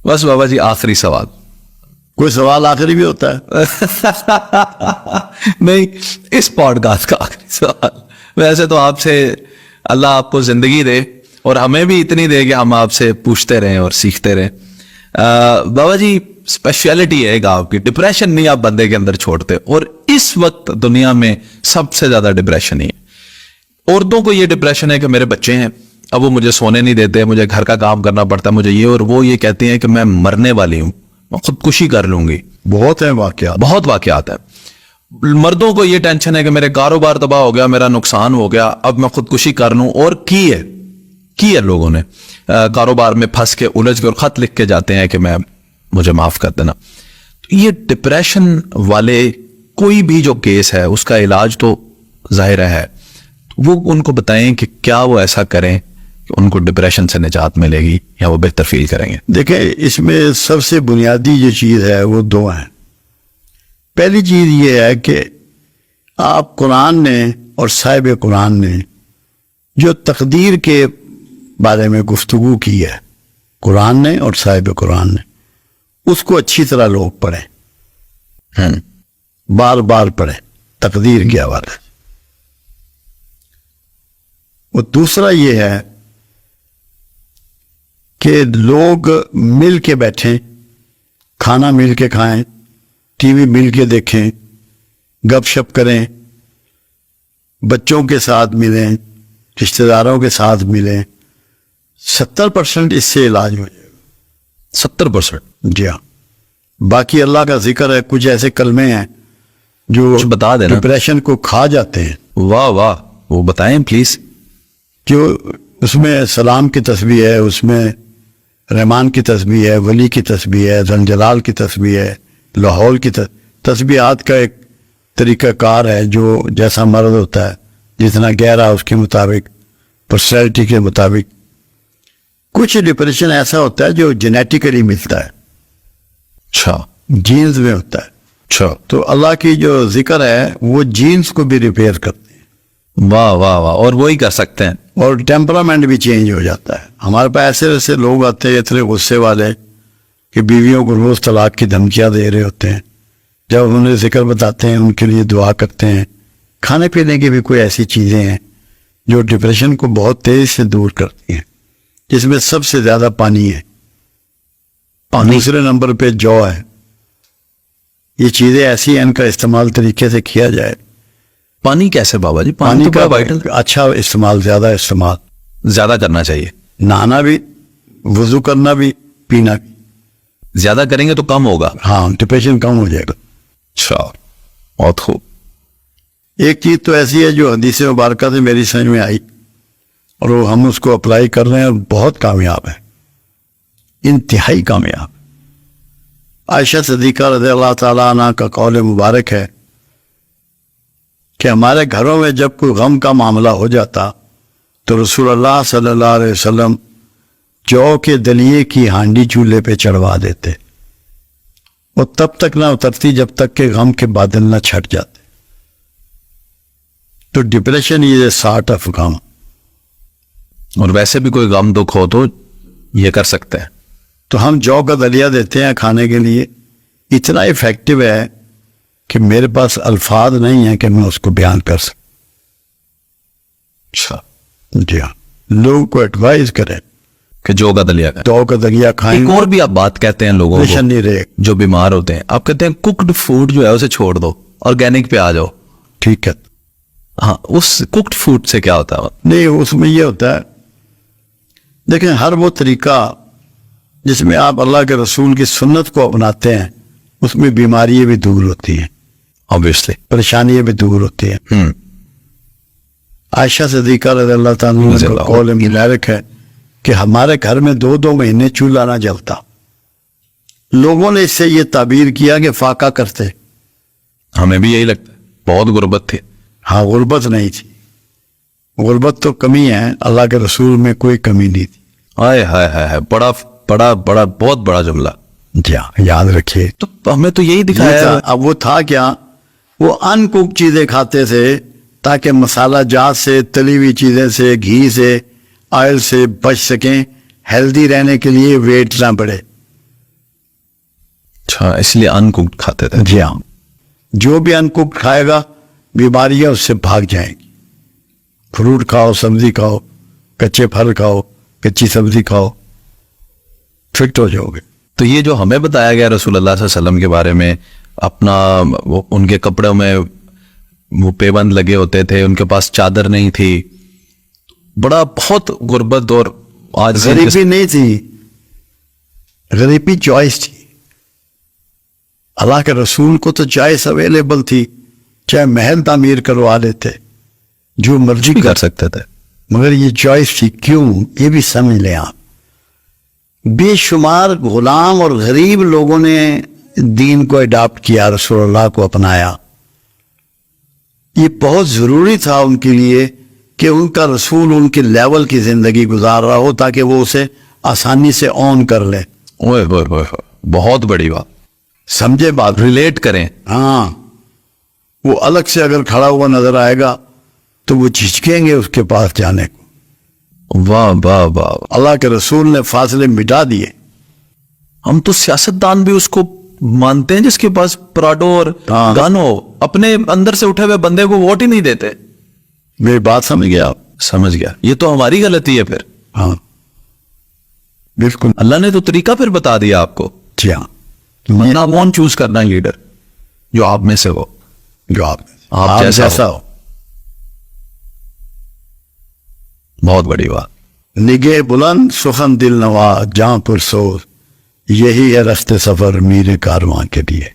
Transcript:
بس بابا جی آخری سوال. کوئی سوال آخری بھی ہوتا ہے؟ نہیں، اس پوڈ کاسٹ کا آخری سوال. ویسے تو آپ سے اللہ آپ کو زندگی دے اور ہمیں بھی اتنی دے کہ ہم آپ سے پوچھتے رہیں اور سیکھتے رہیں. بابا جی اسپیشلٹی ہے ایک آپ کی، ڈپریشن نہیں آپ بندے کے اندر چھوڑتے، اور اس وقت دنیا میں سب سے زیادہ ڈپریشن ہی ہے. عورتوں کو یہ ڈپریشن ہے کہ میرے بچے ہیں، اب وہ مجھے سونے نہیں دیتے، مجھے گھر کا کام کرنا پڑتا ہے، مجھے یہ، اور وہ یہ کہتی ہیں کہ میں مرنے والی ہوں، میں خودکشی کر لوں گی. بہت ہیں واقعات، بہت واقعات ہیں. مردوں کو یہ ٹینشن ہے کہ میرے کاروبار تباہ ہو گیا، میرا نقصان ہو گیا، اب میں خودکشی کر لوں. اور کی ہے لوگوں نے کاروبار میں پھنس کے الجھ کے اور خط لکھ کے جاتے ہیں کہ مجھے معاف کر دینا. یہ ڈپریشن والے کوئی بھی جو کیس ہے اس کا علاج تو ظاہر ہے، وہ ان کو بتائیں کہ کیا وہ ایسا کریں کہ ان کو ڈپریشن سے نجات ملے گی یا وہ بہتر فیل کریں گے. دیکھیں اس میں سب سے بنیادی جو چیز ہے وہ دو ہیں. پہلی چیز یہ ہے کہ آپ قرآن نے اور صاحب قرآن نے جو تقدیر کے بارے میں گفتگو کی ہے، قرآن نے اور صاحب قرآن نے، اس کو اچھی طرح لوگ پڑھیں، بار بار پڑھیں تقدیر کے حوالے سے. اور دوسرا یہ ہے کہ لوگ مل کے بیٹھیں، کھانا مل کے کھائیں، ٹی وی مل کے دیکھیں، گپ شپ کریں، بچوں کے ساتھ ملیں، رشتہ داروں کے ساتھ ملیں. 70% اس سے علاج ہو جائے گا. 70%؟ جی ہاں. باقی اللہ کا ذکر ہے، کچھ ایسے کلمے ہیں جو بتا دینا ڈپریشن کو کھا جاتے ہیں. واہ واہ، وہ بتائیں پلیز. جو اس میں سلام کی تسبیح ہے، اس میں رحمان کی تسبیح ہے، ولی کی تسبیح ہے، ذوالجلال کی تسبیح ہے، لاہور کی تسبیحات کا ایک طریقہ کار ہے جو جیسا مرض ہوتا ہے، جتنا گہرا اس کے مطابق، پرسنالٹی کے مطابق. کچھ ڈپریشن ایسا ہوتا ہے جو جینیٹیکلی ملتا ہے، اچھا، جینز میں ہوتا ہے. اچھا، تو اللہ کی جو ذکر ہے وہ جینز کو بھی ریپیئر کرتے ہیں. واہ واہ واہ، اور وہی کر سکتے ہیں. اور ٹیمپرامنٹ بھی چینج ہو جاتا ہے. ہمارے پاس ایسے ایسے لوگ آتے ہیں اتنے غصے والے کہ بیویوں کو روز طلاق کی دھمکیاں دے رہے ہوتے ہیں. جب انہیں ذکر بتاتے ہیں، ان کے لیے دعا کرتے ہیں. کھانے پینے کی بھی کوئی ایسی چیزیں ہیں جو ڈپریشن کو بہت تیزی سے دور کرتی ہیں، جس میں سب سے زیادہ پانی ہے. دوسرے نمبر پہ جو ہے. یہ چیزیں ایسی ہیں، ان کا استعمال طریقے سے کیا جائے. پانی کیسے بابا جی؟ پانی تو کا بڑا وائٹل، اچھا استعمال، زیادہ استعمال، زیادہ کرنا چاہیے. نہانا بھی، وضو کرنا بھی، پینا بھی. زیادہ کریں گے تو کم ہوگا. ہاں، ڈپریشن کم ہو جائے گا. اچھا، بہت خوب. ایک چیز تو ایسی ہے جو حدیث مبارکہ سے میری سمجھ میں آئی اور وہ ہم اس کو اپلائی کر رہے ہیں اور بہت کامیاب ہے، انتہائی کامیاب. عائشہ صدیقہ رضی اللہ تعالیٰ عنہ کا قول مبارک ہے کہ ہمارے گھروں میں جب کوئی غم کا معاملہ ہو جاتا تو رسول اللہ صلی اللہ علیہ وسلم جو کے دلیے کی ہانڈی چولہے پہ چڑھوا دیتے، وہ تب تک نہ اترتی جب تک کہ غم کے بادل نہ چھٹ جاتے. تو ڈپریشن یہ سارٹ آف غم. اور ویسے بھی کوئی غم دکھ ہو تو یہ کر سکتے ہیں. تو ہم جو کا دلیہ دیتے ہیں کھانے کے لیے، اتنا افیکٹو ہے کہ میرے پاس الفاظ نہیں ہیں کہ میں اس کو بیان کر سکوں. اچھا، جی ہاں. لوگوں کو ایڈوائز کریں کہ جو کا دلیا کا. جو کا دلیہ کھائیں. ایک اور بھی آپ بات کہتے ہیں لوگوں کو نہیں رہے جو بیمار ہوتے ہیں، آپ کہتے ہیں کوکڈ فوڈ جو ہے اسے چھوڑ دو، آرگینک پہ آ جاؤ. ٹھیک ہے. ہاں، اس کوکڈ فوڈ سے کیا ہوتا ہے؟ نہیں، اس میں یہ ہوتا ہے، دیکھیں ہر وہ طریقہ جس میں آپ اللہ کے رسول کی سنت کو اپناتے ہیں اس میں بیماریاں بھی دور ہوتی ہیں، obviously پریشانیاں بھی دور ہوتی ہیں. عائشہ صدیقہ رضی اللہ تعالیٰ کا قول مبارک ہے کہ ہمارے گھر میں 2 مہینے چولہا نہ جلتا. لوگوں نے اس سے یہ تعبیر کیا کہ فاقہ کرتے. ہمیں بھی یہی لگتا ہے، بہت غربت تھی. ہاں، غربت نہیں تھی. غربت تو کمی ہے، اللہ کے رسول میں کوئی کمی نہیں تھی. ہائے ہائے ہائے، بڑا بڑا بڑا بہت بڑا جملہ. جی ہاں، یاد رکھیے. تو ہمیں تو یہی دکھایا. اب وہ تھا کیا، وہ ان کوک چیزیں کھاتے تھے تاکہ مسالہ جات سے، تلی ہوئی چیزیں سے، گھی سے، آئل سے بچ سکیں، ہیلدی رہنے کے لیے ویٹ نہ بڑھے. اچھا اس لیے ان کوکڈ کھاتے تھے. جی ہاں, جو بھی ان کوکڈ کھائے گا بیماریاں اس سے بھاگ جائیں گی. فروٹ کھاؤ, سبزی کھاؤ, کچے پھل کھاؤ, کچی سبزی کھاؤ, فٹ ہو جاؤ گے. تو یہ جو ہمیں بتایا گیا رسول اللہ صلی اللہ علیہ وسلم کے بارے میں, اپنا ان کے کپڑوں میں وہ پیبند لگے ہوتے تھے, ان کے پاس چادر نہیں تھی, بڑا بہت غربت اور آج غریبی نہیں تھی, غریبی چوائس تھی. اللہ کے رسول کو تو چوائس اویلیبل تھی, چاہے محل تعمیر کروا لیتے, جو مرضی کر سکتے تھے, مگر یہ چوائس تھی. کیوں؟ یہ بھی سمجھ لیں آپ. بے شمار غلام اور غریب لوگوں نے دین کو اڈاپٹ کیا, رسول اللہ کو اپنایا. یہ بہت ضروری تھا ان کے لیے کہ ان کا رسول ان کے لیول کی زندگی گزار رہا ہو تاکہ وہ اسے آسانی سے آن کر لیں. اوئے ہوئے ہوئے ہوئے, بہت بڑی بات. سمجھے بات؟ ریلیٹ کریں. ہاں, وہ الگ سے اگر کھڑا ہوا نظر آئے گا تو وہ جھجکیں گے اس کے پاس جانے کو. واہ واہ واہ. اللہ کے رسول نے فاصلے مٹا دیے. ہم تو سیاستدان بھی اس کو مانتے ہیں جس کے پاس پراڈو اور ہاں. گن ہو, اپنے اندر سے اٹھے ہوئے بندے کو ووٹ ہی نہیں دیتے. میری بات سمجھ گیا آپ؟ سمجھ گیا. یہ تو ہماری غلطی ہے پھر. ہاں بالکل. اللہ نے تو طریقہ پھر بتا دیا آپ کو. جی ہاں, ورنہ کون چوز کرنا ہے لیڈر جو آپ میں سے ہو, جو آپ آپ جیسا ہو. بہت بڑی بات. نگہ بلند سخن دل نوا جہاں پر سوز, یہی ہے رست سفر میر کارواں کے لیے.